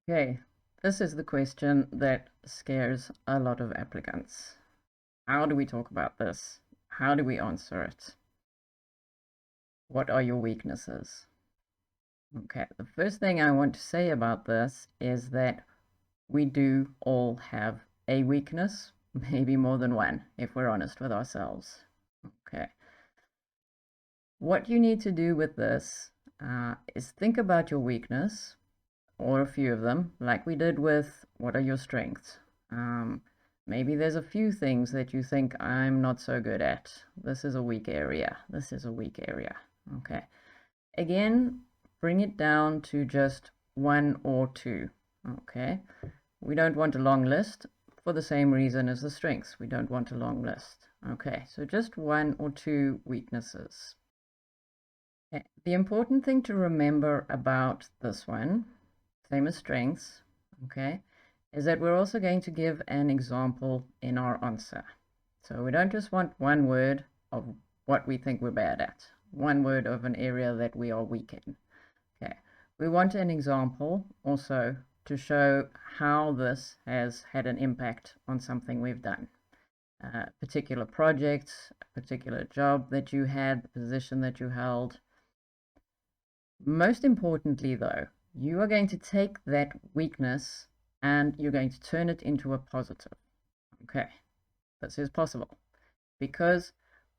Okay, this is the question that scares a lot of applicants. How do we talk about this? How do we answer it? What are your weaknesses? Okay, the first thing I want to say about this is that we do all have a weakness, maybe more than one, if we're honest with ourselves. Okay, what you need to do with this is think about your weakness, or a few of them, like we did with what are your strengths. Maybe there's a few things that you think I'm not so good at. This is a weak area. This is a weak area. Okay. Again, bring it down to just one or two. Okay. We don't want a long list for the same reason as the strengths. We don't want a long list. Okay. So just one or two weaknesses. Okay. The important thing to remember about this one, same as strengths, okay, is that we're also going to give an example in our answer. So we don't just want one word of what we think we're bad at, one word of an area that we are weak in. Okay, we want an example also to show how this has had an impact on something we've done. Particular projects, a particular job that you had, the position that you held. Most importantly, though, you are going to take that weakness and you're going to turn it into a positive. Okay, this is possible because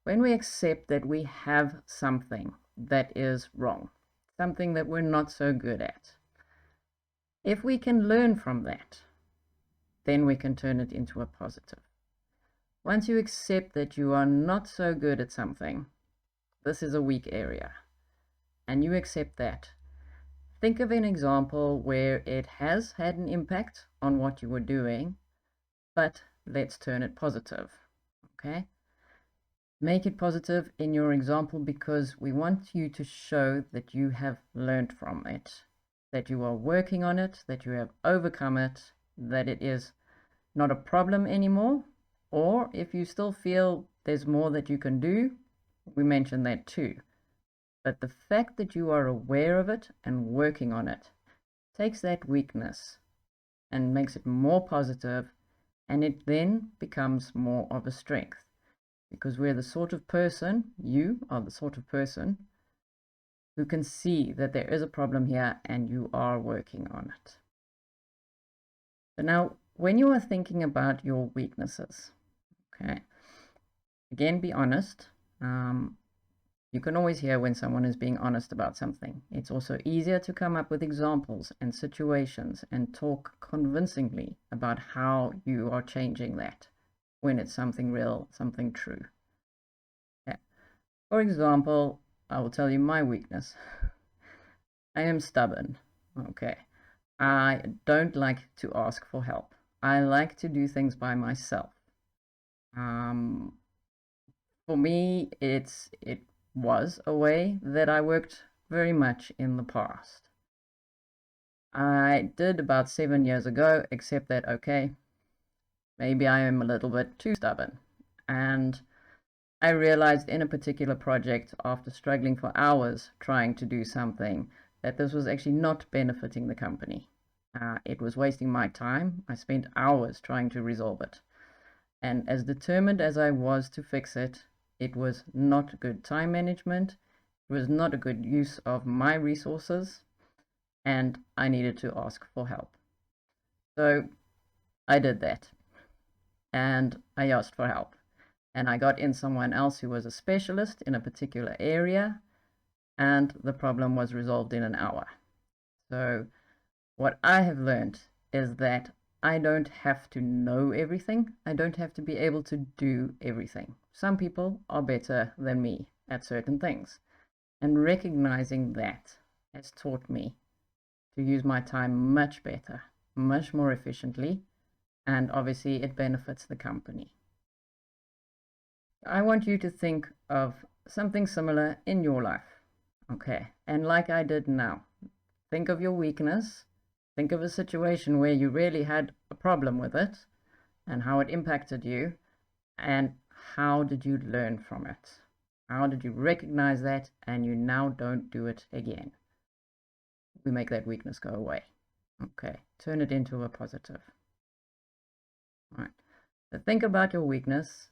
when we accept that we have something that is wrong, something that we're not so good at, if we can learn from that, then we can turn it into a positive. Once you accept that you are not so good at something, this is a weak area, and you accept that, think of an example where it has had an impact on what you were doing, but let's turn it positive. Okay? Make it positive in your example because we want you to show that you have learned from it, that you are working on it, that you have overcome it, that it is not a problem anymore, or if you still feel there's more that you can do, we mentioned that too. But the fact that you are aware of it and working on it takes that weakness and makes it more positive, and it then becomes more of a strength. Because we're the sort of person, you are the sort of person who can see that there is a problem here and you are working on it. So now, when you are thinking about your weaknesses, okay, again, be honest. You can always hear when someone is being honest about something. It's also easier to come up with examples and situations and talk convincingly about how you are changing that when it's something real, something true. Yeah. For example, I will tell you my weakness. I am stubborn. Okay. I don't like to ask for help. I like to do things by myself. Um, for me, it was a way that I worked very much in the past. I did about 7 years ago, except that, okay, maybe I am a little bit too stubborn. And I realized in a particular project, after struggling for hours trying to do something, that this was actually not benefiting the company. It was wasting my time. I spent hours trying to resolve it. And as determined as I was to fix it, it was not good time management. It was not a good use of my resources, and I needed to ask for help. So I did that, and I asked for help. And I got in someone else who was a specialist in a particular area, and the problem was resolved in an hour. So what I have learned is that I don't have to know everything. I don't have to be able to do everything. Some people are better than me at certain things. And recognizing that has taught me to use my time much better, much more efficiently, and obviously it benefits the company. I want you to think of something similar in your life. Okay, and like I did now, think of your weakness. Think of a situation where you really had a problem with it and how it impacted you, and how did you learn from it? How did you recognize that and you now don't do it again? We make that weakness go away. Okay, turn it into a positive. All right. So think about your weakness,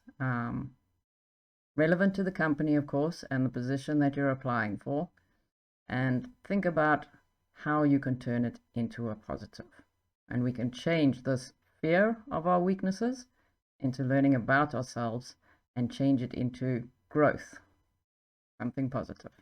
relevant to the company, of course, and the position that you're applying for, and think about how you can turn it into a positive. And we can change this fear of our weaknesses into learning about ourselves and change it into growth, something positive.